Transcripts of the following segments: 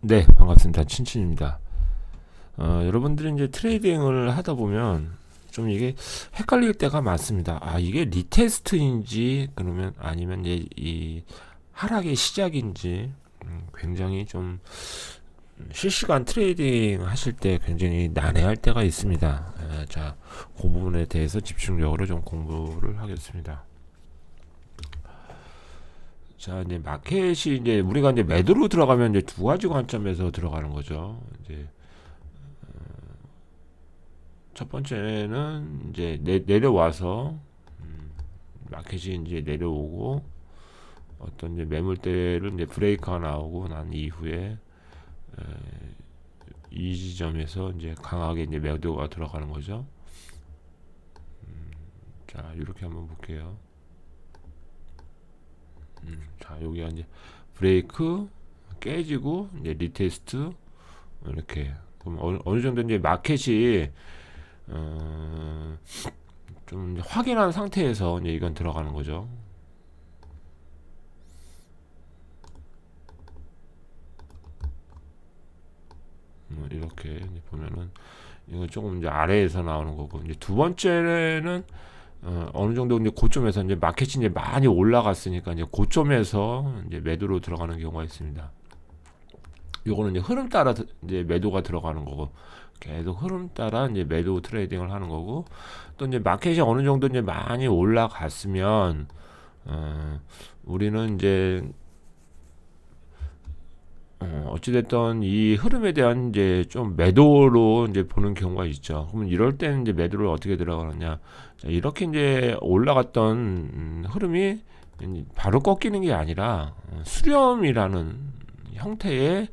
네, 반갑습니다. 친친입니다. 여러분들이 이제 트레이딩을 하다 보면 좀 이게 헷갈릴 때가 많습니다. 아, 이게 리테스트인지 그러면 아니면 이제 이 하락의 시작인지 굉장히 좀 실시간 트레이딩 하실 때 굉장히 난해할 때가 있습니다. 자, 그 부분에 대해서 집중적으로 좀 공부를 하겠습니다. 자, 이제 마켓이 이제 우리가 이제 매도로 들어가면 이제 두 가지 관점에서 들어가는 거죠. 이제 첫 번째는 이제 내려와서 마켓이 이제 내려오고 어떤 이제 매물대를 이제 브레이크가 나오고 난 이후에 이 지점에서 이제 강하게 이제 매도가 들어가는 거죠. 자, 이렇게 한번 볼게요. 자, 여기가 이제 브레이크 깨지고 이제 리테스트 이렇게 그럼 어느 정도 이제 마켓이 어, 좀 확인한 상태에서 이제 이건 들어가는 거죠. 이렇게 이제 보면은 이건 조금 이제 아래에서 나오는 거고 이제 두 번째는 어느 정도 이제 고점에서 이제 마켓이 이제 많이 올라갔으니까 이제 고점에서 이제 매도로 들어가는 경우가 있습니다. 요거는 이제 흐름 따라 이제 매도가 들어가는 거고 계속 흐름 따라 이제 매도 트레이딩을 하는 거고 또 이제 마켓이 어느 정도 이제 많이 올라갔으면 우리는 이제 어찌됐든 이 흐름에 대한 이제 좀 매도로 이제 보는 경우가 있죠. 그러면 이럴 때는 이제 매도를 어떻게 들어가느냐. 자, 이렇게 이제 올라갔던 흐름이 바로 꺾이는 게 아니라 수렴이라는 형태의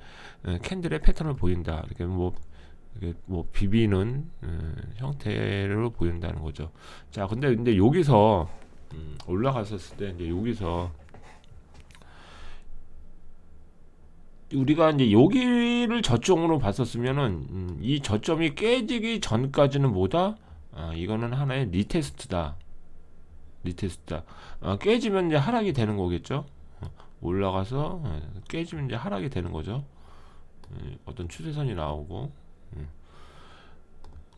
캔들의 패턴을 보인다. 이렇게 뭐 비비는 형태로 보인다는 거죠. 자, 근데 여기서 올라갔었을 때 이제 여기서 우리가 이제 여기를 저점으로 봤었으면은 이 저점이 깨지기 전까지는 뭐다? 이거는 하나의 리테스트다. 리테스트다. 깨지면 이제 하락이 되는 거겠죠? 올라가서 깨지면 이제 하락이 되는 거죠. 어떤 추세선이 나오고.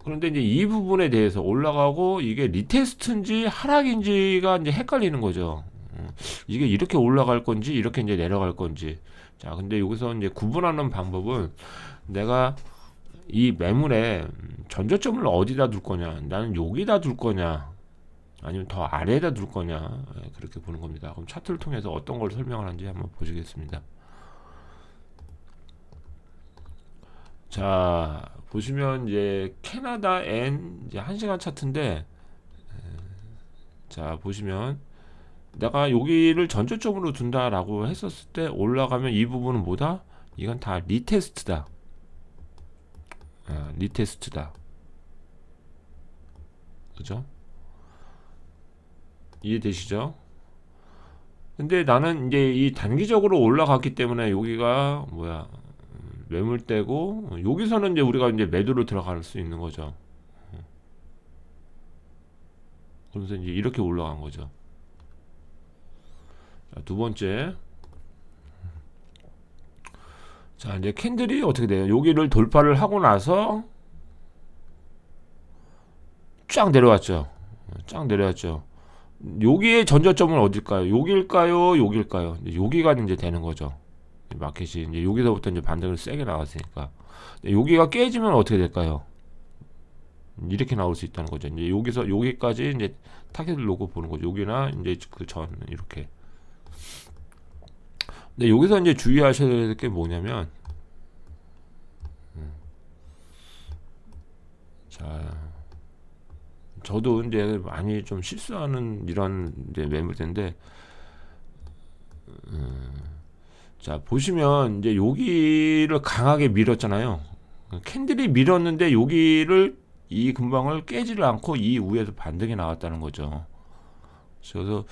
그런데 이제 이 부분에 대해서 올라가고 이게 리테스트인지 하락인지가 이제 헷갈리는 거죠. 이게 이렇게 올라갈 건지 이렇게 이제 내려갈 건지. 자, 근데 여기서 이제 구분하는 방법은 내가 이 매물에 전저점을 어디다 둘 거냐, 나는 여기다 둘 거냐, 아니면 더 아래에다 둘 거냐, 그렇게 보는 겁니다. 그럼 차트를 통해서 어떤 걸 설명을 하는지 한번 보시겠습니다. 자, 보시면 이제 캐나다 N 이제 1시간 차트인데, 자, 보시면 내가 여기를 전저점으로 둔다라고 했었을 때 올라가면 이 부분은 뭐다? 이건 다 리테스트다. 리테스트다. 그죠? 이해되시죠? 근데 나는 이제 이 단기적으로 올라갔기 때문에 여기가 뭐야? 매물대고 여기서는 이제 우리가 이제 매도로 들어갈 수 있는 거죠. 그러면서 이제 이렇게 올라간 거죠. 자, 두 번째. 자, 이제 캔들이 어떻게 돼요? 여기를 돌파를 하고 나서 쫙 내려왔죠. 쫙 내려왔죠. 여기의 전저점은 어딜까요? 여기일까요? 여기일까요? 여기가 이제 되는 거죠. 마켓이 이제 여기서부터 이제 반등을 세게 나왔으니까 여기가 깨지면 어떻게 될까요? 이렇게 나올 수 있다는 거죠. 이제 여기서 여기까지 이제 타겟을 놓고 보는 거죠. 여기나 이제 그 전 이렇게. 근데 여기서 이제 주의하셔야 될 게 뭐냐면, 자, 저도 이제 많이 좀 실수하는 이런 이제 매물대인데, 자 보시면 이제 여기를 강하게 밀었잖아요. 캔들이 밀었는데 여기를 이 근방을 깨지를 않고 이 위에서 반등이 나왔다는 거죠. 그래서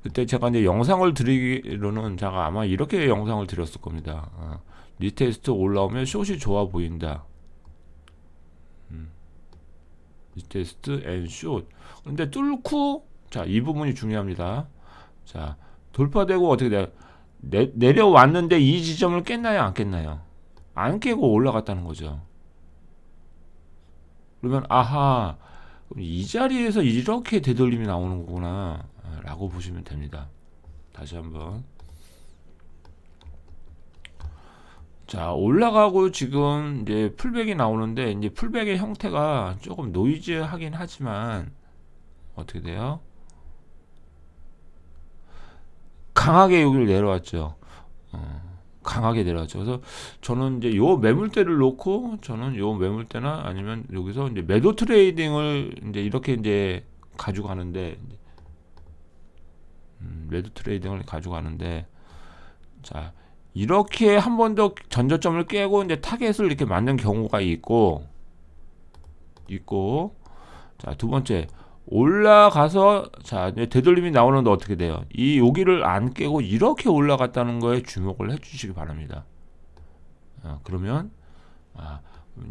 그때 제가 이제 영상을 드리기로는 제가 아마 이렇게 영상을 드렸을 겁니다. 리테스트 올라오면 숏이 좋아 보인다. 리테스트 앤 숏. 근데 뚫고 자, 이 부분이 중요합니다. 돌파되고 어떻게 돼요? 내려왔는데 이 지점을 깼나요? 안 깼나요? 안 깨고 올라갔다는 거죠. 그러면 아하, 이 자리에서 이렇게 되돌림이 나오는 거구나 라고 보시면 됩니다. 다시 한번. 자, 올라가고 지금 이제 풀백이 나오는데, 이제 풀백의 형태가 조금 노이즈하긴 하지만 어떻게 돼요? 강하게 여기를 내려왔죠. 강하게 내려왔죠. 그래서 저는 이제 요 매물대를 놓고, 저는 요 매물대나 아니면 여기서 이제 매도 트레이딩을 이제 이렇게 이제 가져가는데, 매도 트레이딩을 가져가는데, 자, 이렇게 한 번 더 전저점을 깨고 이제 타겟을 이렇게 만든 경우가 있고, 자, 두 번째, 올라가서, 자, 이제 되돌림이 나오는데 어떻게 돼요? 이 여기를 안 깨고 이렇게 올라갔다는 거에 주목을 해 주시기 바랍니다. 그러면,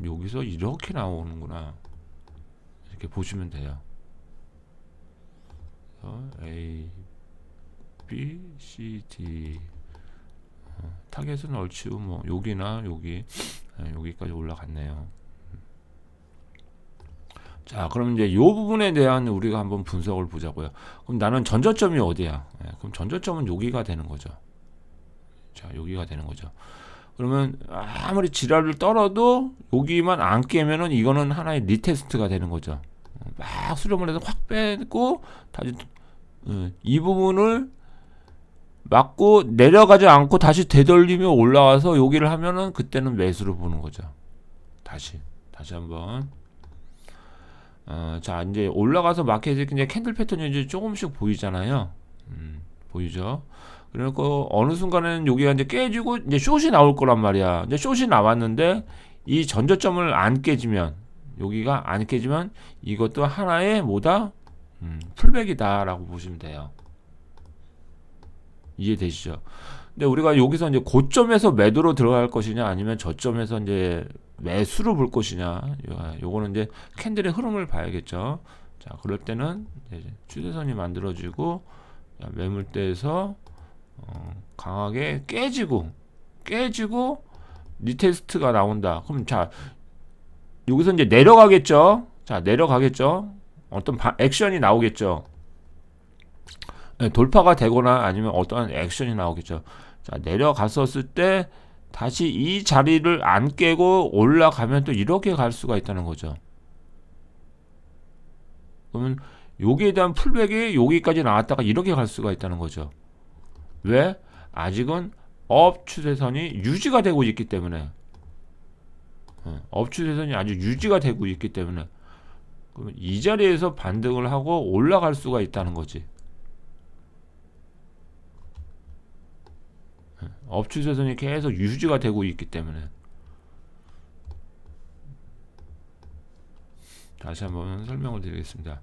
여기서 이렇게 나오는구나. 이렇게 보시면 돼요. A, B, C, D. 타겟은 얼추 뭐 여기나 여기까지 올라갔네요. 자, 그럼 이제 이 부분에 대한 우리가 한번 분석을 보자고요. 그럼 나는 전저점이 어디야? 그럼 전저점은 여기가 되는 거죠. 자, 여기가 되는 거죠. 그러면 아무리 지랄을 떨어도 여기만 안 깨면은 이거는 하나의 리테스트가 되는 거죠. 막 수렴을 해서 확 빼고 다시 이 부분을 맞고 내려가지 않고 다시 되돌리며 올라와서 여기를 하면은 그때는 매수를 보는 거죠. 다시 한번. 자, 이제 올라가서 마켓에 이제 캔들 패턴이 이제 조금씩 보이잖아요. 보이죠? 그리고 어느 순간에는 여기가 이제 깨지고 이제 숏이 나올 거란 말이야. 이제 숏이 나왔는데 이 전저점을 안 깨지면, 여기가 안 깨지면 이것도 하나의 뭐다? 풀백이다라고 보시면 돼요. 이해되시죠? 근데 우리가 여기서 이제 고점에서 매도로 들어갈 것이냐 아니면 저점에서 이제 매수로 볼 것이냐, 요거는 이제 캔들의 흐름을 봐야겠죠. 자, 그럴 때는 이제 추세선이 만들어지고 매물대에서 강하게 깨지고 리테스트가 나온다. 그럼 자, 여기서 이제 내려가겠죠. 자, 내려가겠죠. 어떤 액션이 나오겠죠. 돌파가 되거나 아니면 어떠한 액션이 나오겠죠. 자, 내려갔었을 때 다시 이 자리를 안 깨고 올라가면 또 이렇게 갈 수가 있다는 거죠. 그러면 여기에 대한 풀백이 여기까지 나왔다가 이렇게 갈 수가 있다는 거죠. 왜? 아직은 업 추세선이 유지가 되고 있기 때문에, 업 추세선이 아직 유지가 되고 있기 때문에, 그러면 이 자리에서 반등을 하고 올라갈 수가 있다는 거지. 업 추세선이 계속 유지가 되고 있기 때문에. 다시 한번 설명을 드리겠습니다.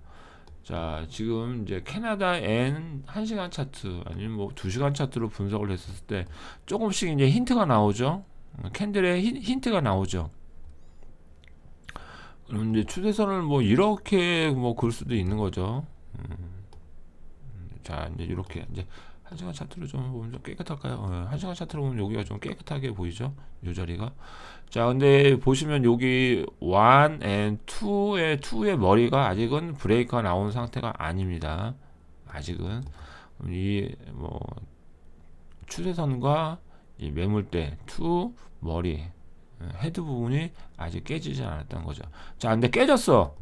자, 지금 이제 캐나다 N 1시간 차트 아니면 뭐 2시간 차트로 분석을 했을 때 조금씩 이제 힌트가 나오죠. 캔들의 힌트가 나오죠. 그럼 이제 추세선을 뭐 이렇게 뭐 그을 수도 있는 거죠. 자, 이제 이렇게 이제 1시간 차트로 좀 보면 좀 깨끗할까요? 1시간 차트로 보면 여기가 좀 깨끗하게 보이죠? 이 자리가. 자, 근데 보시면 여기 1 and 2의 머리가 아직은 브레이크가 나온 상태가 아닙니다. 아직은. 이 뭐 추세선과 이 매물대 2 머리 헤드 부분이 아직 깨지지 않았다는 거죠. 자, 근데 깨졌어.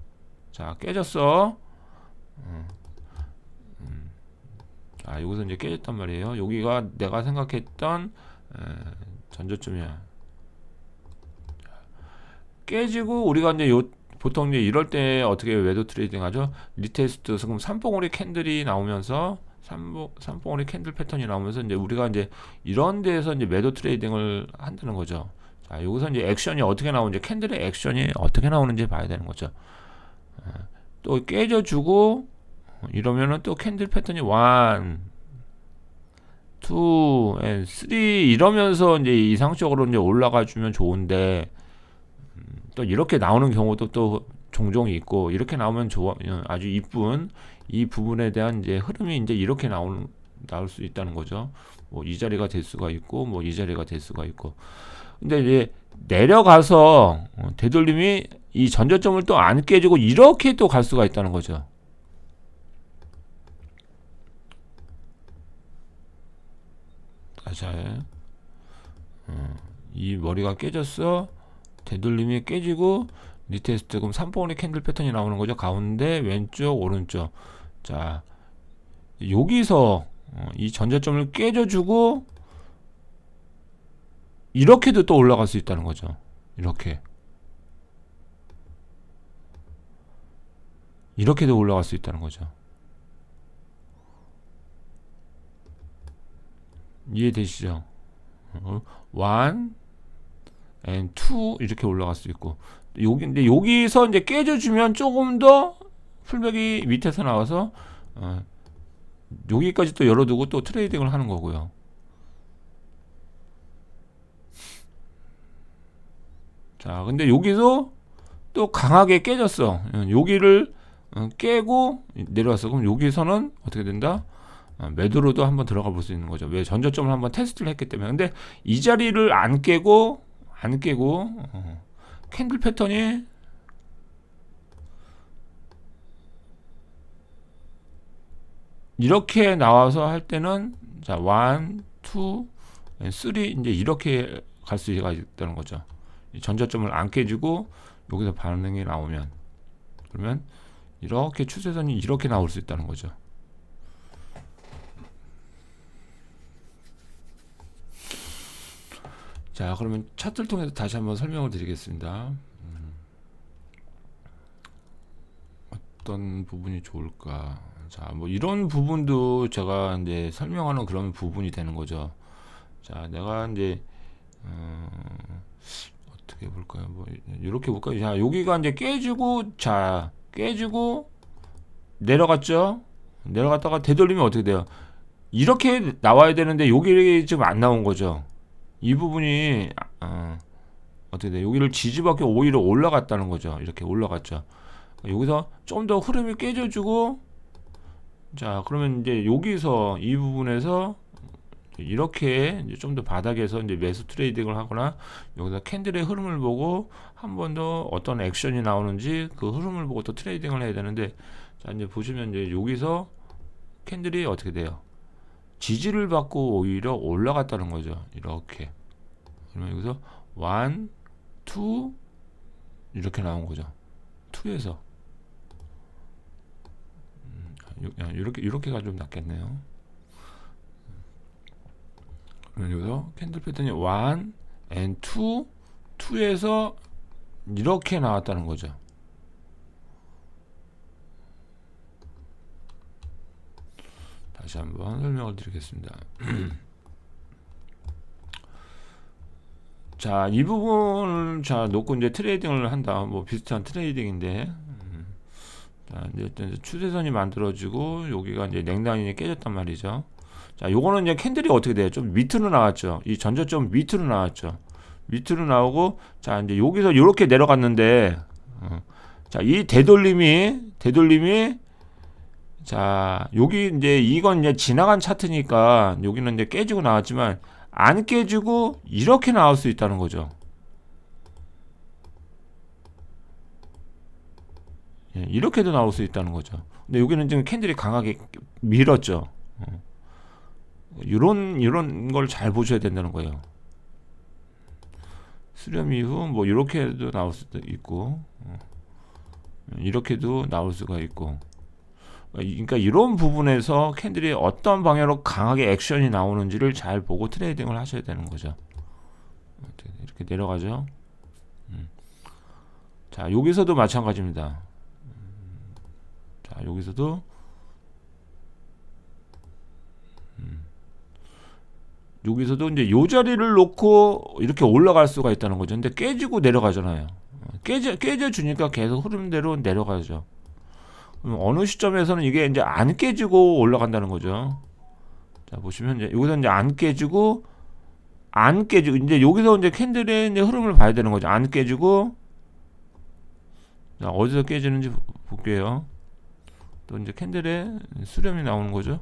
자, 깨졌어. 여기서 이제 깨졌단 말이에요. 여기가 내가 생각했던 전저점이야. 깨지고 우리가 이제 보통 이제 이럴 때 어떻게 매도 트레이딩 하죠? 리테스트, 그럼 삼봉우리 캔들이 나오면서 삼봉우리 캔들 패턴이 나오면서 이제 우리가 이제 이런 데에서 이제 매도 트레이딩을 한다는 거죠. 자, 여기서 이제 액션이 어떻게 나오는지, 캔들의 액션이 어떻게 나오는지 봐야 되는 거죠. 또 깨져주고 이러면은 또 캔들 패턴이 1, 2, and 3 이러면서 이제 이상적으로 이제 올라가 주면 좋은데, 또 이렇게 나오는 경우도 또 종종 있고, 이렇게 나오면 아주 이쁜 이 부분에 대한 이제 흐름이 이제 이렇게 나올 수 있다는 거죠. 뭐 이 자리가 될 수가 있고, 뭐 이 자리가 될 수가 있고. 근데 이제 내려가서 되돌림이 이 전저점을 또 안 깨지고 이렇게 또 갈 수가 있다는 거죠. 자, 이 머리가 깨졌어. 되돌림이 깨지고 리테스트. 그럼 3번의 캔들 패턴이 나오는 거죠. 가운데 왼쪽 오른쪽. 자, 여기서 이 전저점을 깨져주고 이렇게도 또 올라갈 수 있다는 거죠. 이렇게도 올라갈 수 있다는 거죠. 이해되시죠? 1 and 2 이렇게 올라갈 수 있고, 근데 여기서 이제 깨져주면 조금 더 풀백이 밑에서 나와서 여기까지 또 열어두고 또 트레이딩을 하는 거고요. 자, 근데 여기서 또 강하게 깨졌어. 여기를 깨고 내려왔어. 그럼 여기서는 어떻게 된다? 매도로도 한번 들어가 볼 수 있는 거죠. 왜? 전저점을 한번 테스트를 했기 때문에. 근데 이 자리를 안 깨고 캔들 패턴이 이렇게 나와서 할 때는 자, 1, 2, 3 이제 이렇게 갈 수가 있다는 거죠. 전저점을 안 깨지고 여기서 반응이 나오면, 그러면 이렇게 추세선이 이렇게 나올 수 있다는 거죠. 자, 그러면 차트를 통해서 다시 한번 설명을 드리겠습니다. 어떤 부분이 좋을까? 자, 뭐 이런 부분도 제가 이제 설명하는 그런 부분이 되는 거죠. 자, 내가 이제 어떻게 볼까요? 뭐 이렇게 볼까요? 자, 여기가 이제 깨지고 내려갔죠. 내려갔다가 되돌리면 어떻게 돼요? 이렇게 나와야 되는데 여기 지금 안 나온 거죠. 이 부분이 어떻게 돼? 여기를 지지받게 오히려 올라갔다는 거죠. 이렇게 올라갔죠. 여기서 좀 더 흐름이 깨져주고, 자, 그러면 이제 여기서 이 부분에서 이렇게 좀 더 바닥에서 이제 매수 트레이딩을 하거나 여기서 캔들의 흐름을 보고 한 번 더 어떤 액션이 나오는지 그 흐름을 보고 또 트레이딩을 해야 되는데, 자, 이제 보시면 이제 여기서 캔들이 어떻게 돼요? 지지를 받고 오히려 올라갔다는 거죠. 이렇게. 그러면 여기서 1, 2 이렇게 나온 거죠. 2에서 이렇게가 좀 낫겠네요. 그러면 여기서 캔들 패턴이 1 and 2에서 이렇게 나왔다는 거죠. 다시 한번 설명을 드리겠습니다. 자, 이 부분을 자 놓고 이제 트레이딩을 한다. 뭐 비슷한 트레이딩인데, 자, 이제 추세선이 만들어지고 여기가 이제 냉단이 깨졌단 말이죠. 자, 요거는 이제 캔들이 어떻게 돼요? 좀 밑으로 나왔죠. 이 전저점 밑으로 나왔죠. 밑으로 나오고, 자, 이제 여기서 이렇게 내려갔는데, 자, 이 되돌림이 자, 여기 이제 이건 이제 지나간 차트니까 여기는 이제 깨지고 나왔지만 안 깨지고 이렇게 나올 수 있다는 거죠. 예, 이렇게도 나올 수 있다는 거죠. 근데 여기는 지금 캔들이 강하게 밀었죠. 이런 걸 잘 보셔야 된다는 거예요. 수렴 이후 뭐 이렇게도 나올 수도 있고, 이렇게도 나올 수가 있고. 그러니까 이런 부분에서 캔들이 어떤 방향으로 강하게 액션이 나오는지를 잘 보고 트레이딩을 하셔야 되는 거죠. 이렇게 내려가죠. 자, 여기서도 마찬가지입니다. 자, 여기서도 이제 요 자리를 놓고 이렇게 올라갈 수가 있다는 거죠. 근데 깨지고 내려가잖아요. 깨져주니까 계속 흐름대로 내려가죠. 어느 시점에서는 이게 이제 안 깨지고 올라간다는 거죠. 자, 보시면 이제 여기서 이제 안 깨지고 이제 여기서 이제 캔들의 이제 흐름을 봐야 되는 거죠. 안 깨지고, 자, 어디서 깨지는지 볼게요. 또 이제 캔들의 수렴이 나오는 거죠.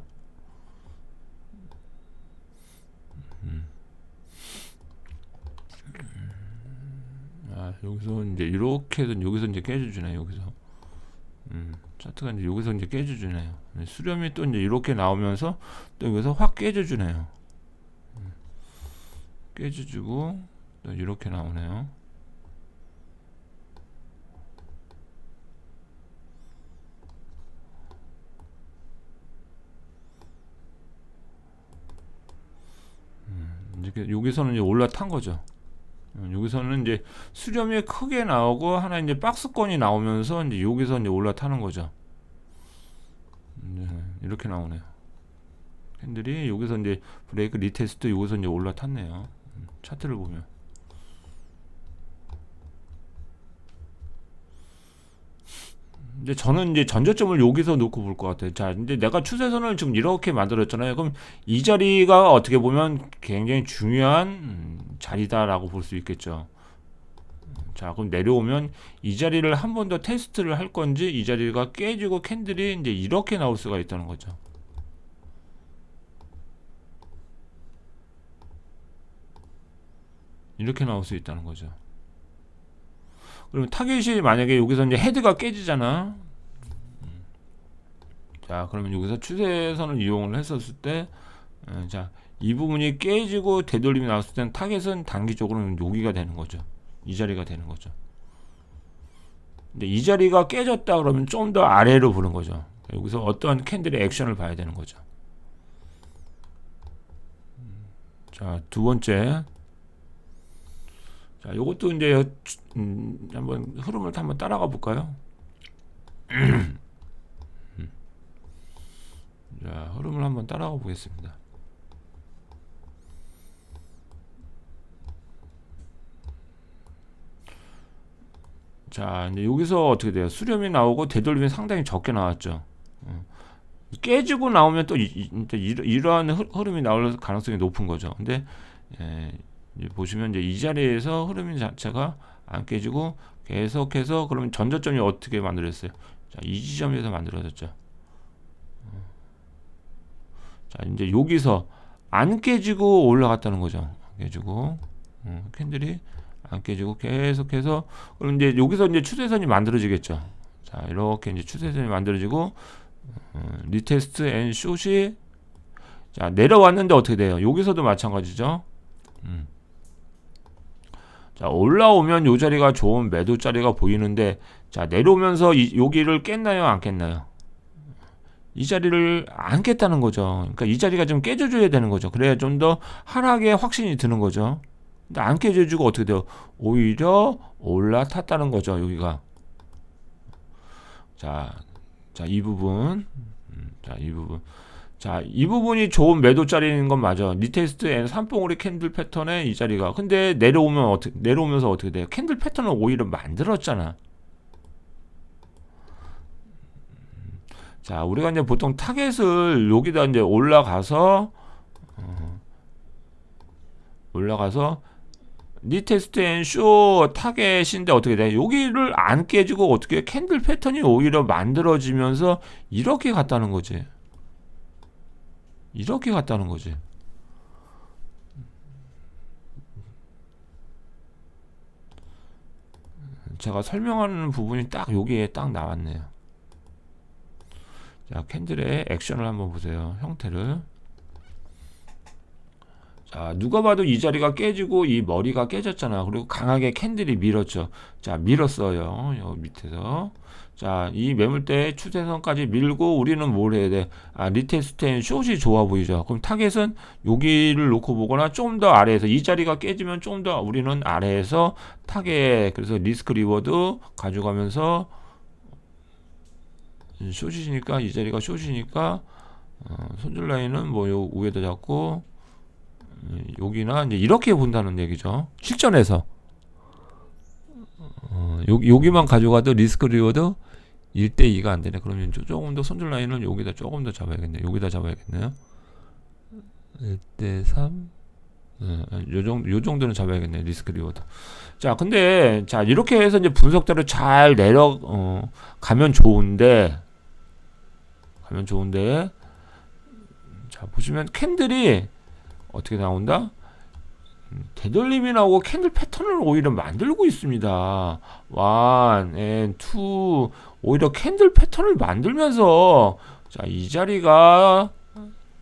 자, 여기서 이제 이렇게 해서 여기서 이제 깨져주네요. 여기서. 차트가 이제 여기서 이제 깨져주네요. 수렴이 또 이제 이렇게 나오면서 또 여기서 확 깨져주네요. 깨져주고 또 이렇게 나오네요. 이제 여기서는 이제 올라탄 거죠. 여기서는 이제 수렴이 크게 나오고 하나 이제 박스권이 나오면서 이제 여기서 이제 올라타는 거죠. 이렇게 나오네요. 캔들이 여기서 이제 브레이크 리테스트 여기서 이제 올라탔네요. 차트를 보면. 이제 저는 이제 전저점을 여기서 놓고 볼 것 같아요. 자, 이제 내가 추세선을 지금 이렇게 만들었잖아요. 그럼 이 자리가 어떻게 보면 굉장히 중요한 자리다라고 볼 수 있겠죠. 자, 그럼 내려오면 이 자리를 한 번 더 테스트를 할 건지 이 자리가 깨지고 캔들이 이제 이렇게 나올 수가 있다는 거죠. 이렇게 나올 수 있다는 거죠. 그러면 타겟이 만약에 여기서 이제 헤드가 깨지잖아. 자, 그러면 여기서 추세선을 이용을 했었을 때, 자, 이 부분이 깨지고 되돌림이 나왔을 때는 타겟은 단기적으로는 여기가 되는 거죠. 이 자리가 되는 거죠. 근데 이 자리가 깨졌다 그러면 좀 더 아래로 보는 거죠. 여기서 어떤 캔들의 액션을 봐야 되는 거죠. 자, 두 번째. 자, 요것도 이제 한번 흐름을 한번 따라가 볼까요? 자, 흐름을 한번 따라가 보겠습니다. 자, 이제 여기서 어떻게 돼요? 수렴이 나오고 되돌림이 상당히 적게 나왔죠. 깨지고 나오면 또 이러한 흐름이 나올 가능성이 높은 거죠. 근데 이제 보시면 이제 이 자리에서 흐름 자체가 안 깨지고 계속해서 그러면 전저점이 어떻게 만들어졌어요? 자, 이 지점에서 만들어졌죠. 자, 이제 여기서 안 깨지고 올라갔다는 거죠. 깨지고 캔들이 안 깨지고 계속해서 그럼 이제 여기서 이제 추세선이 만들어지겠죠. 자, 이렇게 이제 추세선이 만들어지고 리테스트 앤 숏이 자 내려왔는데 어떻게 돼요? 여기서도 마찬가지죠. 자, 올라오면 요 자리가 좋은 매도 자리가 보이는데 자 내려오면서 여기를 깼나요? 안 깼나요? 이 자리를 안 깼다는 거죠. 그러니까 이 자리가 좀 깨져줘야 되는 거죠. 그래야 좀 더 하락에 확신이 드는 거죠. 근데 안 깨져주고 어떻게 돼요? 오히려 올라탔다는 거죠. 여기가. 자, 이 부분. 자, 이 부분. 자, 이 부분이 좋은 매도 자리인 건 맞아. 리테스트 앤 산봉우리 캔들 패턴의 이 자리가. 근데 내려오면서 어떻게 돼요? 캔들 패턴을 오히려 만들었잖아. 자, 우리가 이제 보통 타겟을 여기다 이제 올라가서 리테스트 앤 쇼 타겟인데 어떻게 돼? 여기를 안 깨지고 어떻게 캔들 패턴이 오히려 만들어지면서 이렇게 갔다는 거지. 이렇게 갔다는 거지. 제가 설명하는 부분이 딱 여기에 딱 나왔네요. 자, 캔들의 액션을 한번 보세요. 형태를. 자, 누가 봐도 이 자리가 깨지고 이 머리가 깨졌잖아. 그리고 강하게 캔들이 밀었죠. 자, 밀었어요. 여기 밑에서. 자, 이 매물대 추세선까지 밀고 우리는 뭘 해야 돼? 아, 리테스트 앤 숏이 좋아 보이죠. 그럼 타겟은 여기를 놓고 보거나 좀 더 아래에서 이 자리가 깨지면 좀 더 우리는 아래에서 타겟 그래서 리스크 리워드 가져가면서 숏이니까 이 자리가 숏이니까 손절 라인은 뭐 요 위에다 잡고 여기나 이제 이렇게 본다는 얘기죠. 실전에서 여기만 가져가도 리스크 리워드 1대2가 안 되네. 그러면 조금 더 손절 라인을 여기다 조금 더 잡아야겠네. 여기다 잡아야겠네요. 1대3 요 정도는 잡아야겠네. 리스크 리워드. 자, 근데 자 이렇게 해서 이제 분석대로 잘 가면 좋은데 자 보시면 캔들이 어떻게 나온다? 되돌림이 나오고 캔들 패턴을 오히려 만들고 있습니다. 1 and 2 오히려 캔들 패턴을 만들면서 자, 이 자리가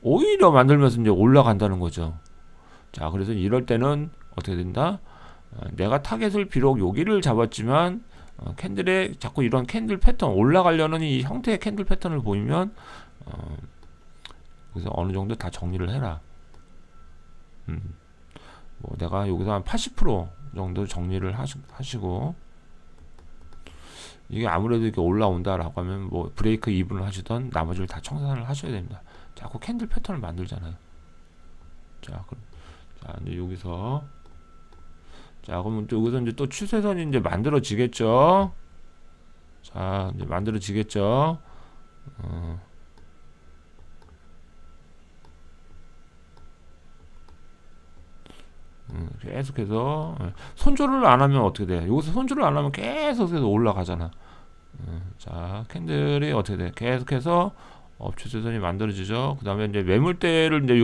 오히려 만들면서 이제 올라간다는 거죠. 자, 그래서 이럴 때는 어떻게 된다? 내가 타겟을 비록 여기를 잡았지만 캔들에 자꾸 이런 캔들 패턴 올라가려는 이 형태의 캔들 패턴을 보이면 그래서 어느 정도 다 정리를 해라. 뭐 내가 여기서 한 80% 정도 정리를 하시고 이게 아무래도 이렇게 올라온다라고 하면 뭐 브레이크 이븐을 하시던 나머지를 다 청산을 하셔야 됩니다. 자꾸 캔들 패턴을 만들잖아요. 자, 이제 여기서 자, 그러면 또 여기서 이제 또 추세선이 이제 만들어지겠죠. 자, 이제 만들어지겠죠. 계속해서 손절을 안 하면 어떻게 돼? 여기서 손절을 안 하면 계속해서 올라가잖아. 자, 캔들이 어떻게 돼? 계속해서 추세선이 만들어지죠. 그 다음에 이제 매물대를 이제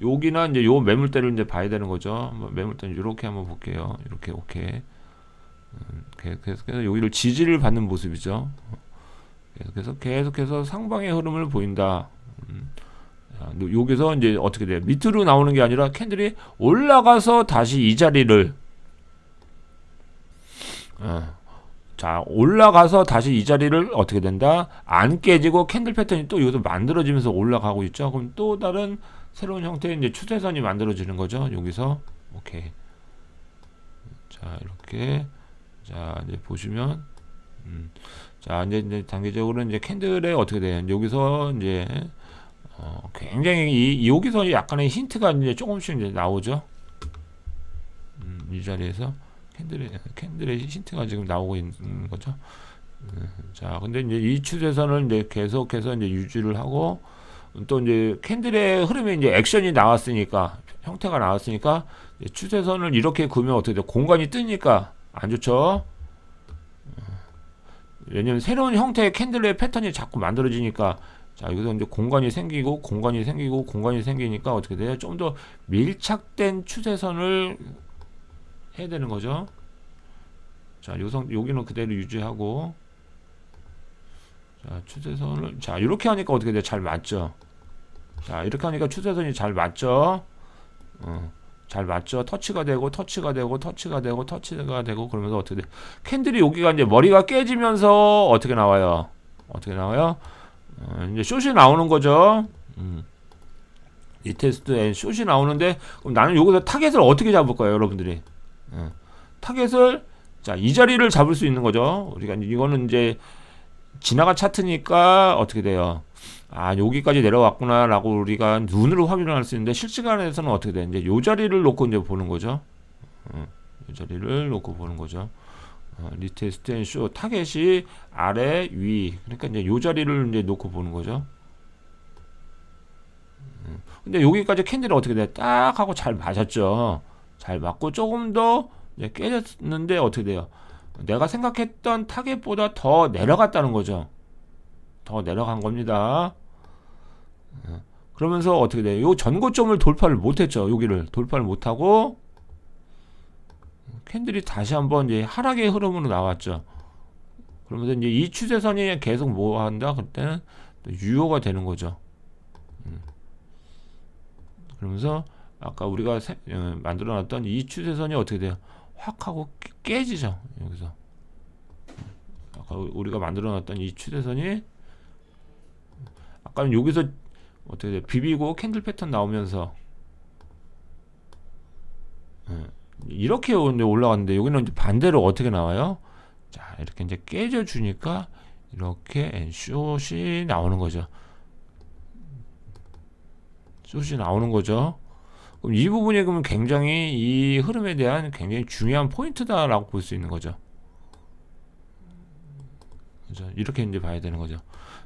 여기나 이제 요 매물대를 이제 봐야 되는 거죠. 매물대는 이렇게 한번 볼게요. 이렇게 오케이. 계속해서 여기를 지지를 받는 모습이죠. 계속해서 상방의 흐름을 보인다. 여기서 이제 어떻게 돼요? 밑으로 나오는 게 아니라 캔들이 올라가서 다시 이 자리를 자, 올라가서 다시 이 자리를 어떻게 된다? 안 깨지고 캔들 패턴이 또 여기서 만들어지면서 올라가고 있죠. 그럼 또 다른 새로운 형태의 이제 추세선이 만들어지는 거죠. 여기서 오케이. 자, 이렇게 자, 이제 보시면 자, 이제 단계적으로 이제 캔들에 어떻게 돼요? 여기서 이제 굉장히 여기서 약간의 힌트가 이제 조금씩 이제 나오죠. 이 자리에서 캔들의 힌트가 지금 나오고 있는 거죠. 자, 근데 이제 이 추세선을 이제 계속해서 이제 유지를 하고 또 이제 캔들의 흐름에 이제 액션이 나왔으니까 형태가 나왔으니까 추세선을 이렇게 그으면 어떻게 돼? 공간이 뜨니까 안 좋죠. 왜냐면 새로운 형태의 캔들의 패턴이 자꾸 만들어지니까 자, 여기서 이제 공간이 생기니까 어떻게 돼요? 좀 더 밀착된 추세선을 해야 되는 거죠. 자, 여기는 그대로 유지하고 자, 추세선을 자, 이렇게 하니까 어떻게 돼요? 잘 맞죠? 자, 이렇게 하니까 추세선이 잘 맞죠? 잘 맞죠? 터치가 되고 그러면서 어떻게 돼? 캔들이 여기가 이제 머리가 깨지면서 어떻게 나와요? 이제 숏이 나오는 거죠. 이 테스트 숏이 나오는데 그럼 나는 여기서 타겟을 어떻게 잡을 거예요, 여러분들이? 타겟을 자, 이 자리를 잡을 수 있는 거죠. 우리가 이거는 이제 지나간 차트니까 어떻게 돼요? 아, 여기까지 내려왔구나라고 우리가 눈으로 확인을 할 수 있는데 실시간에서는 어떻게 돼? 이제 요 자리를 놓고 이제 보는 거죠. 이 자리를 놓고 보는 거죠. 리테스트 앤 쇼 타겟이 아래 위 그러니까 이제 요 자리를 이제 놓고 보는 거죠. 근데 여기까지 캔들이 어떻게 돼? 딱 하고 잘 맞았죠. 잘 맞고 조금 더 깨졌는데 어떻게 돼요? 내가 생각했던 타겟보다 더 내려갔다는 거죠. 더 내려간 겁니다. 그러면서 어떻게 돼요? 요 전고점을 돌파를 못했죠. 여기를 돌파를 못하고 캔들이 다시 한번 이제 하락의 흐름으로 나왔죠. 그러면서 이제 이 추세선이 계속 뭐 한다? 그때는 유효가 되는 거죠. 그러면서 아까 우리가 만들어 놨던 이 추세선이 어떻게 돼요? 확 하고 깨지죠. 여기서 아까 우리가 만들어 놨던 이 추세선이 아까는 여기서 어떻게 돼요? 비비고 캔들 패턴 나오면서 이렇게 올라갔는데 여기는 이제 반대로 어떻게 나와요? 자, 이렇게 이제 깨져 주니까 이렇게 숏이 나오는 거죠. 숏이 나오는 거죠. 그럼 이 부분이 그러면 굉장히 이 흐름에 대한 굉장히 중요한 포인트다라고 볼 수 있는 거죠. 그죠? 이렇게 이제 봐야 되는 거죠.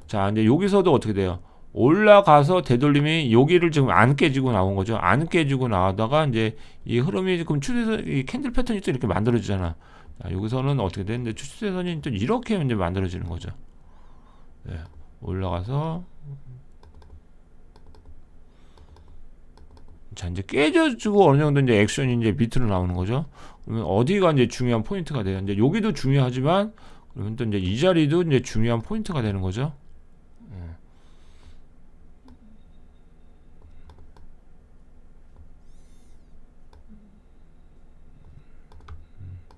자, 이제 여기서도 어떻게 돼요? 올라가서 되돌림이 여기를 지금 안 깨지고 나온 거죠. 안 깨지고 나오다가 이제 이 흐름이 지금 추세선, 이 캔들 패턴이 또 이렇게 만들어지잖아. 자, 여기서는 어떻게 되는데 추세선이 또 이렇게 이제 만들어지는 거죠. 네, 올라가서 자, 이제 깨져주고 어느 정도 이제 액션이 이제 밑으로 나오는 거죠. 그러면 어디가 이제 중요한 포인트가 돼요. 이제 여기도 중요하지만 그러면 또 이제 이 자리도 이제 중요한 포인트가 되는 거죠.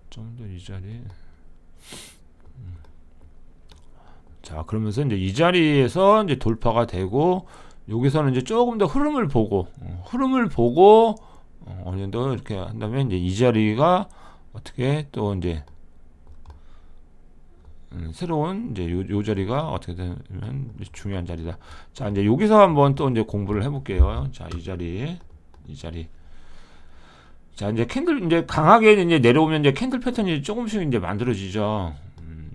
좀 더 이 자리. 자, 그러면서 이제 이 자리에서 이제 돌파가 되고 여기서는 이제 조금 더 흐름을 보고 어느 정도 이렇게 한다면 이제 이 자리가 어떻게 또 이제 새로운 이제 요 자리가 어떻게 되면 중요한 자리다. 자, 이제 여기서 한번 또 이제 공부를 해볼게요. 자, 이 자리. 자, 이제 캔들 이제 강하게 이제 내려오면 이제 캔들 패턴이 조금씩 이제 만들어지죠.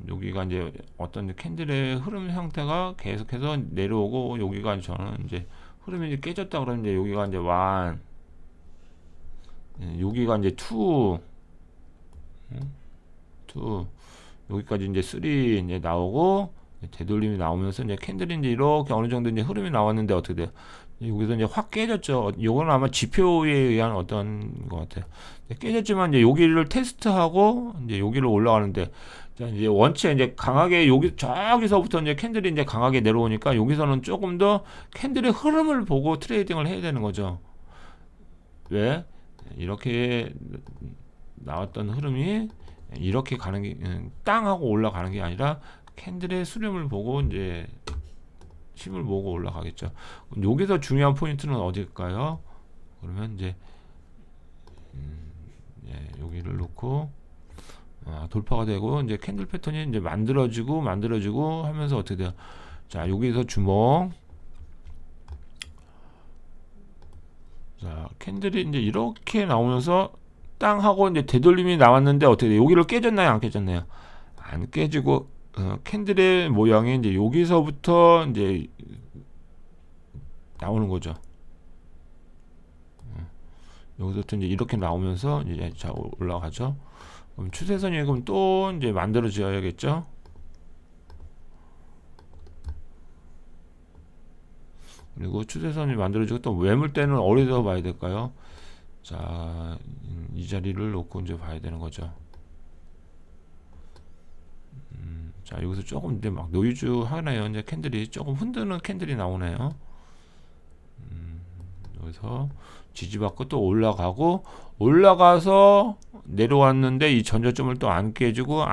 여기가 이제 어떤 캔들의 흐름 형태가 계속해서 내려오고 여기가 저는 이제 흐름이 이제 깨졌다 그러면 이제 여기가 이제 1, 여기가 이제 2, 여기까지 이제 3 이제 나오고 되돌림이 나오면서 이제 캔들이 이제 이렇게 어느 정도 이제 흐름이 나왔는데 어떻게 돼요? 여기서 이제 확 깨졌죠. 요거는 아마 지표에 의한 어떤 것 같아요. 깨졌지만 이제 여기를 테스트하고 이제 여기를 올라가는데 자, 이제 원체 이제 강하게 저기서부터 이제 캔들이 이제 강하게 내려오니까 여기서는 조금 더 캔들의 흐름을 보고 트레이딩을 해야 되는 거죠. 왜? 이렇게 나왔던 흐름이 이렇게 가는 게 땅 하고 올라가는 게 아니라 캔들의 수렴을 보고 이제 힘을 보고 올라가겠죠. 여기서 중요한 포인트는 어딜까요? 그러면 이제 여기를 놓고 돌파가 되고 이제 캔들 패턴이 이제 만들어지고 하면서 어떻게 돼요? 자, 여기서 주목. 자, 캔들이 이제 이렇게 나오면서 땅 하고 이제 되돌림이 나왔는데 어떻게 돼요? 여기를 깨졌나요? 안 깨졌나요? 안 깨지고 캔들의 모양이 이제 여기서부터 이제 나오는 거죠. 여기서부터 이제 이렇게 나오면서 이제 자 올라가죠. 그럼 추세선이 그럼 또 이제 만들어져야겠죠. 그리고 추세선이 만들어지고 또 매물대는 어디서 봐야 될까요? 자, 이 자리를 놓고 이제 봐야 되는 거죠. 자, 여기서 조금 이제 막 노이즈 하네요. 이제 캔들이 조금 흔드는 캔들이 나오네요. 여기서 지지받고 또 올라가서 내려왔는데 이 전저점을 또 안 깨지고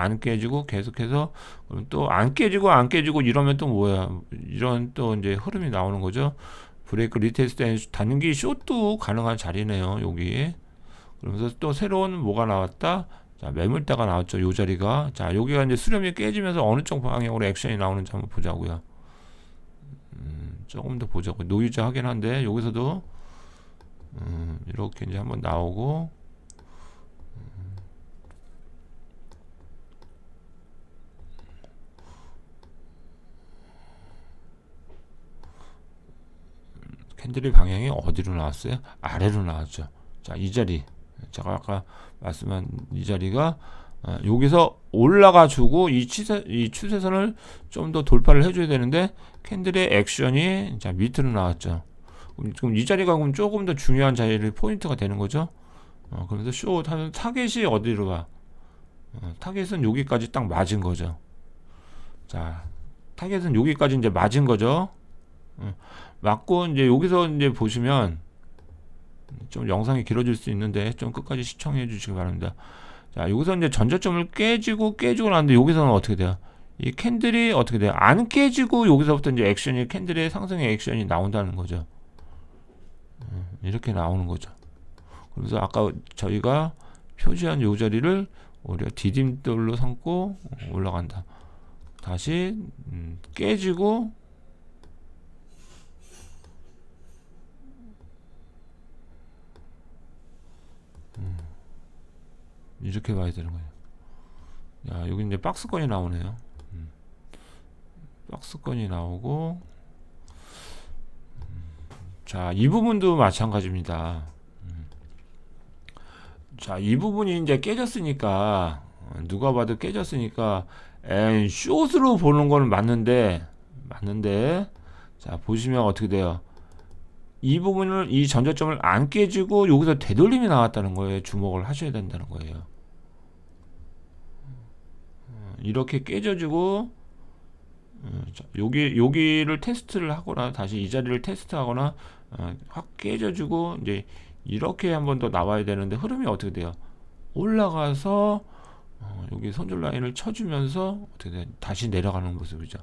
계속해서 또 안 깨지고 이러면 또 뭐야? 이런 또 이제 흐름이 나오는 거죠. 브레이크 리테스트 단기 숏도 가능한 자리네요. 여기. 그러면서 또 새로운 뭐가 나왔다? 자, 매물대가 나왔죠. 요 자리가. 자, 여기가 이제 수렴이 깨지면서 어느 쪽 방향으로 액션이 나오는지 한번 보자고요. 조금 더 보자고요. 노이즈 하긴 한데 여기서도 이렇게 이제 한번 나오고 캔들의 방향이 어디로 나왔어요? 아래로 나왔죠. 자, 이 자리. 제가 아까 말씀한 이 자리가 여기서 올라가 주고 이 추세선을 좀 더 돌파를 해줘야 되는데 캔들의 액션이 자 밑으로 나왔죠. 그럼 이 자리가 그럼 조금 더 중요한 자리를 포인트가 되는 거죠. 그러면서 숏 하면 타겟이 어디로 가? 타겟은 여기까지 딱 맞은 거죠. 자, 타겟은 여기까지 이제 맞은 거죠. 맞고 이제 여기서 이제 보시면 좀 영상이 길어질 수 있는데 좀 끝까지 시청해 주시기 바랍니다. 자, 여기서 이제 전저점을 깨지고 나는데 여기서는 어떻게 돼요? 이 캔들이 어떻게 돼요? 안 깨지고 여기서부터 이제 액션이 캔들의 상승의 액션이 나온다는 거죠. 이렇게 나오는 거죠. 그래서 아까 저희가 표시한 요 자리를 우리가 디딤돌로 삼고 올라간다. 다시 깨지고 이렇게 봐야 되는 거예요. 야, 여기 이제 박스권이 나오네요. 박스권이 나오고 자, 이 부분도 마찬가지입니다. 자, 이 부분이 이제 깨졌으니까 누가 봐도 깨졌으니까 숏으로 보는 거는 맞는데 자, 보시면 어떻게 돼요? 이 부분을 이 전저점을 안 깨지고 여기서 되돌림이 나왔다는 거예요. 주목을 하셔야 된다는 거예요. 이렇게 깨져지고 여기를 테스트를 하거나 다시 이 자리를 테스트하거나 확 깨져지고 이제 이렇게 한번 더 나와야 되는데 흐름이 어떻게 돼요? 올라가서 여기 손절 라인을 쳐주면서 어떻게 돼? 다시 내려가는 모습이죠.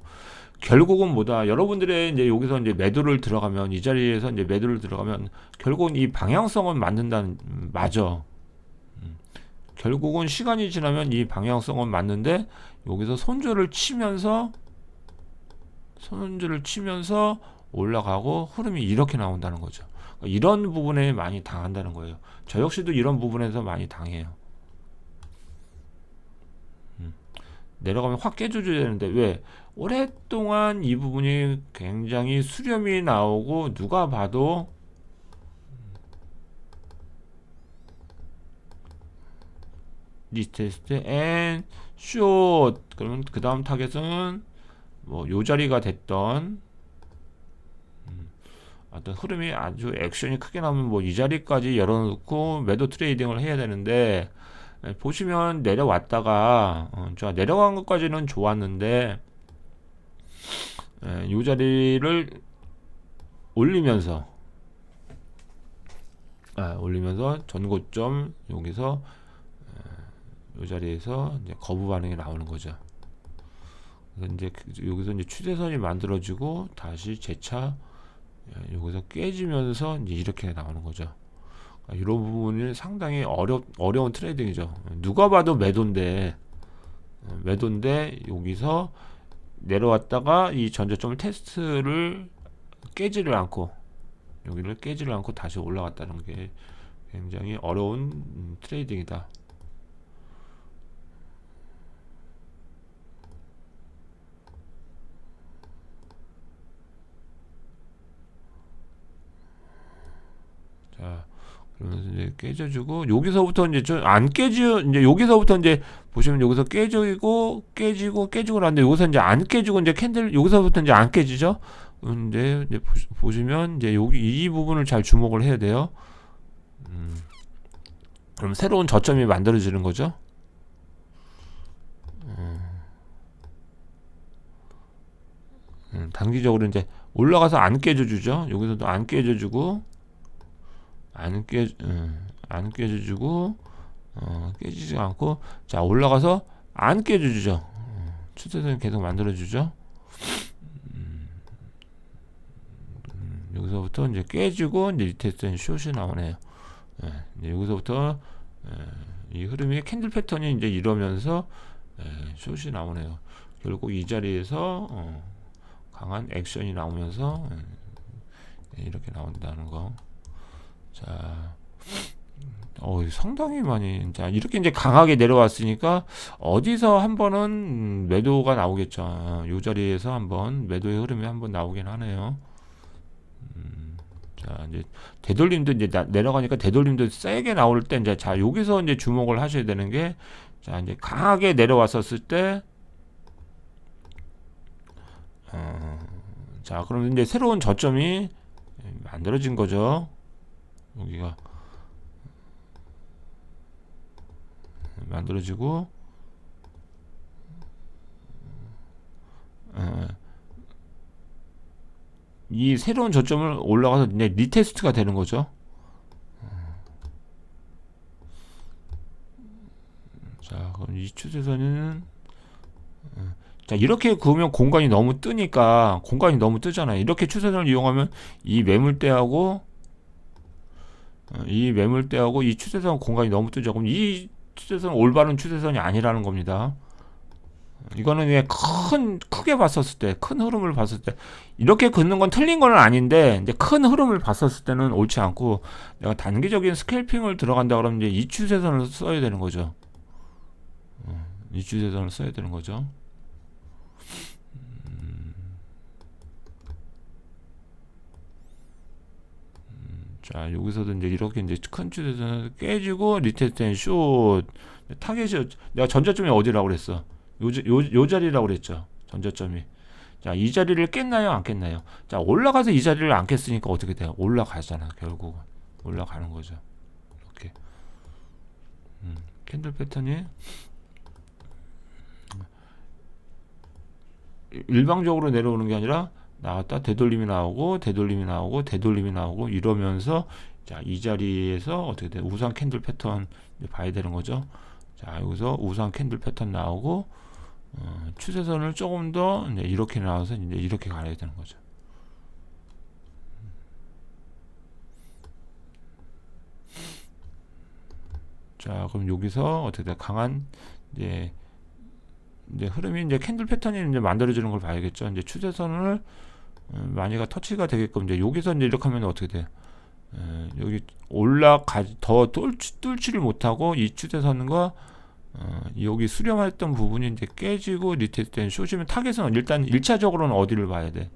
결국은 뭐다? 여러분들의 이제 여기서 이제 매도를 들어가면 이 자리에서 이제 매도를 들어가면 결국은 이 방향성은 맞는다는 맞아. 결국은 시간이 지나면 이 방향성은 맞는데 여기서 손절을 치면서 올라가고 흐름이 이렇게 나온다는 거죠. 이런 부분에 많이 당한다는 거예요. 저 역시도 이런 부분에서 많이 당해요. 내려가면 확 깨줘줘야 되는데 왜? 오랫동안 이 부분이 굉장히 수렴이 나오고 누가 봐도 리테스트 앤 숏 그러면 그 다음 타겟은 뭐 요 자리가 됐던 어떤 흐름이 아주 액션이 크게 나오면 뭐 이 자리까지 열어놓고 매도 트레이딩을 해야 되는데 보시면 내려왔다가 자 내려간 것까지는 좋았는데 이 자리를 올리면서 전고점 여기서 이 자리에서 이제 거부 반응이 나오는 거죠. 그래서 이제 여기서 이제 추세선이 만들어지고 다시 재차 여기서 깨지면서 이제 이렇게 나오는 거죠. 이런 부분이 상당히 어려운 트레이딩이죠. 누가 봐도 매도인데 여기서 내려왔다가 이 전저점을 테스트를 깨지를 않고 여기를 깨지를 않고 다시 올라갔다는 게 굉장히 어려운 트레이딩이다. 자, 그러면서 이제 깨져주고 여기서부터 이제 좀 안 깨져 이제 여기서부터 이제 보시면 여기서 깨지고 하는데 여기서 이제 안 깨지고 이제 캔들 여기서부터 이제 안 깨지죠. 근데 이제 보시면 이제 여기 이 부분을 잘 주목을 해야 돼요. 그럼 새로운 저점이 만들어지는 거죠. 단기적으로 이제 올라가서 안 깨져주죠. 여기서도 안 깨져주고 안 깨져주고 깨지지 않고 자 올라가서 안 깨져주죠. 추세선 계속 만들어주죠. 여기서부터 이제 깨지고 이제 리테스트 숏이 나오네요. 이제 여기서부터 이 흐름이 캔들 패턴이 이제 이러면서 숏이 나오네요. 결국 이 자리에서 강한 액션이 나오면서 이렇게 나온다는 거. 자, 상당히 많이, 자, 이렇게 이제 강하게 내려왔으니까, 어디서 한 번은 매도가 나오겠죠. 이 자리에서 한번, 매도의 흐름이 한번 나오긴 하네요. 자, 이제, 되돌림도 이제 내려가니까 되돌림도 세게 나올 때, 이제, 자, 여기서 이제 주목을 하셔야 되는 게, 자, 이제 강하게 내려왔었을 때, 자, 그럼 이제 새로운 저점이 만들어진 거죠. 여기가 만들어지고 이 새로운 저점을 올라가서 이제 리테스트가 되는 거죠. 자, 그럼 이 추세선은 자 이렇게 그으면 공간이 너무 뜨잖아요. 이렇게 추세선을 이용하면 이 매물대하고 이 추세선 공간이 너무 뜨죠. 그럼 이 추세선 올바른 추세선이 아니라는 겁니다. 이거는 그냥 크게 봤었을 때, 큰 흐름을 봤을 때, 이렇게 긋는 건 틀린 건 아닌데, 이제 큰 흐름을 봤었을 때는 옳지 않고, 내가 단기적인 스캘핑을 들어간다 그러면 이제 이 추세선을 써야 되는 거죠. 이 추세선을 써야 되는 거죠. 자, 여기서도 이제 이렇게 이제 큰 추세선을 깨지고, 리테스트 앤 숏, 타겟이, 내가 전저점이 어디라고 그랬어? 요 자리라고 그랬죠. 전저점이. 자, 이 자리를 깼나요? 안 깼나요? 자, 올라가서 이 자리를 안 깼으니까 어떻게 돼요? 올라가잖아. 결국은 올라가는 거죠. 이렇게 캔들 패턴이 일방적으로 내려오는 게 아니라 나왔다 되돌림이 나오고 되돌림이 나오고 되돌림이 나오고 이러면서 자, 이 자리에서 어떻게 돼? 우상 캔들 패턴 봐야 되는 거죠. 자, 여기서 우상 캔들 패턴 나오고 추세선을 조금 더 이렇게 나와서 이제 이렇게 가야 되는 거죠. 자, 그럼 여기서 어떻게 돼? 강한 이제 흐름이 이제 캔들 패턴이 이제 만들어지는 걸 봐야겠죠. 이제 추세선을 많이가 터치가 되게끔 이제 여기서 이제 이렇게 하면 어떻게 돼? 여기 더 뚫지를 못하고 이 추세선과 여기 수렴했던 부분이 이제 깨지고 리테스트된 쇼시면 타겟은 일단 1차적으로는 어디를 봐야 돼?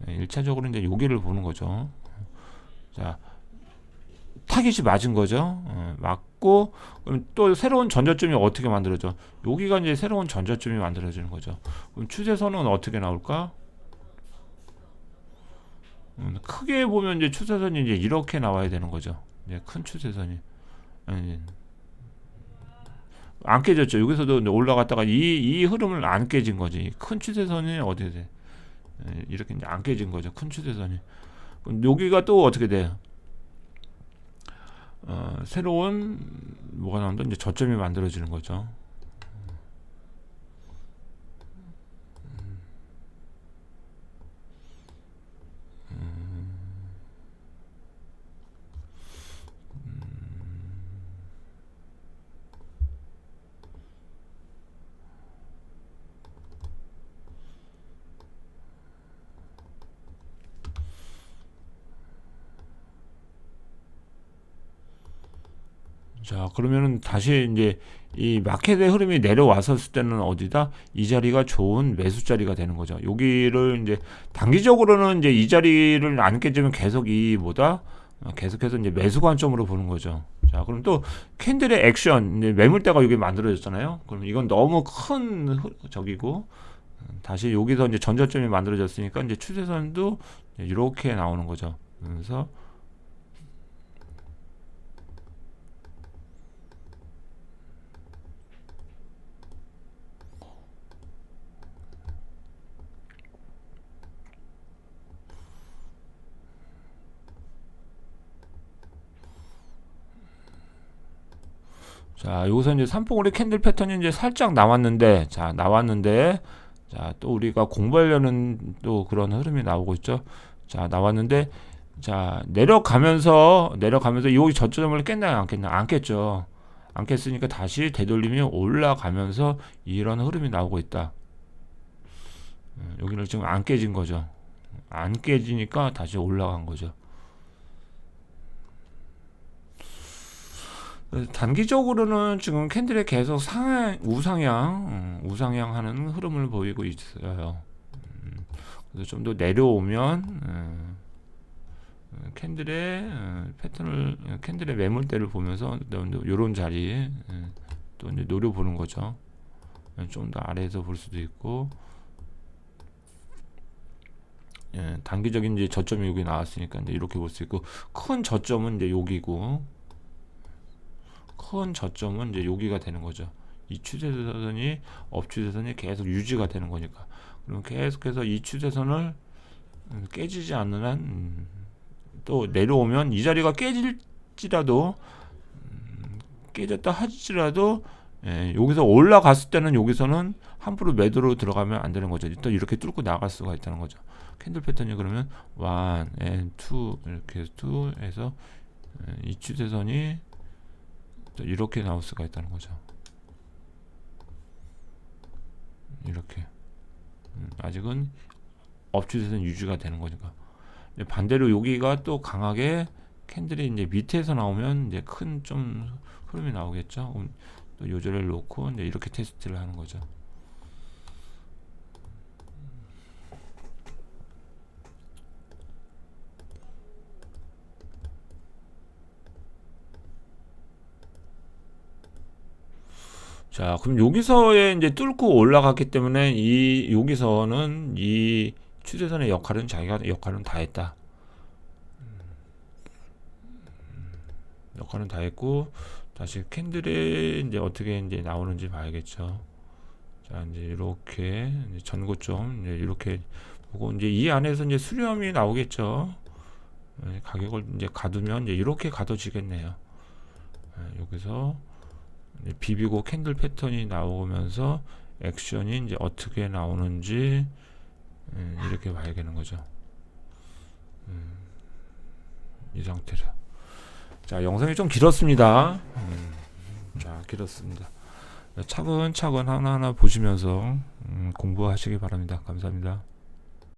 1차적으로 이제 여기를 보는 거죠. 자, 타깃이 맞은 거죠. 맞고 그럼 또 새로운 전저점이 어떻게 만들어져? 여기가 이제 새로운 전저점이 만들어지는 거죠. 그럼 추세선은 어떻게 나올까? 크게 보면 이제 추세선이 이제 이렇게 나와야 되는 거죠. 이제 큰 추세선이 안 깨졌죠. 여기서도 올라갔다가 이 흐름을 안 깨진 거지. 큰 추세선이 어디에 돼? 이렇게 이제 안 깨진 거죠. 큰 추세선이. 그럼 여기가 또 어떻게 돼요? 새로운 뭐가 나온다? 이제 저점이 만들어지는 거죠. 자, 그러면은 다시 이제 이 마켓의 흐름이 내려왔었을 때는 어디다? 이 자리가 좋은 매수 자리가 되는 거죠. 여기를 이제 단기적으로는 이제 이 자리를 안 깨지면 계속 이 뭐다? 계속해서 이제 매수 관점으로 보는 거죠. 자, 그럼 또 캔들의 액션, 이제 매물대가 여기 만들어졌잖아요. 그럼 이건 너무 큰 적이고 다시 여기서 이제 전저점이 만들어졌으니까 이제 추세선도 이렇게 나오는 거죠. 그래서 자, 여기서 이제 삼봉우리 캔들 패턴이 이제 살짝 나왔는데, 자, 또 우리가 공부하려는 또 그런 흐름이 나오고 있죠. 자, 나왔는데, 자, 내려가면서 여기 저점을 깼나요? 안 깼나? 안 깼죠. 안 깼으니까 다시 되돌림이 올라가면서 이런 흐름이 나오고 있다. 여기는 지금 안 깨진 거죠. 안 깨지니까 다시 올라간 거죠. 단기적으로는 지금 캔들이 계속 우상향 하는 흐름을 보이고 있어요. 그래서 좀 더 내려오면 캔들의 패턴을 캔들의 매물대를 보면서 이런 자리에 또 이제 노려보는 거죠. 좀 더 아래에서 볼 수도 있고 단기적인 이제 저점이 여기 나왔으니까 이제 이렇게 볼 수 있고 큰 저점은 이제 여기고 큰 저점은 이제 여기가 되는 거죠. 이 추세선이 업추세선이 계속 유지가 되는 거니까. 그럼 계속해서 이 추세선을 깨지지 않는 한 또 내려오면 이 자리가 깨질지라도 깨졌다 하지라도 여기서 올라갔을 때는 여기서는 함부로 매도로 들어가면 안 되는 거죠. 또 이렇게 뚫고 나갈 수가 있다는 거죠. 캔들 패턴이 그러면 1 and 2 이렇게 해서 2에서 이 추세선이 이렇게 나올 수가 있다는 거죠. 이렇게 아직은 업추세선 유지가 되는 거니까. 반대로 여기가 또 강하게 캔들이 이제 밑에서 나오면 이제 큰 좀 흐름이 나오겠죠. 또 요절을 놓고 이제 이렇게 테스트를 하는 거죠. 자, 그럼 여기서에 이제 뚫고 올라갔기 때문에 여기서는 이 추세선의 역할은 자기가 역할은 다 했다. 역할은 다 했고 다시 캔들이 이제 어떻게 이제 나오는지 봐야겠죠. 자, 이제 이렇게 전고점 이제 이렇게 보고 이제 이 안에서 이제 수렴이 나오겠죠. 가격을 이제 가두면 이제 이렇게 가둬지겠네요. 여기서 이제 비비고 캔들 패턴이 나오면서 액션이 이제 어떻게 나오는지 이렇게 봐야겠는 거죠. 이 상태로. 자, 영상이 좀 길었습니다. 자, 길었습니다. 차근차근 하나하나 보시면서 공부하시기 바랍니다. 감사합니다.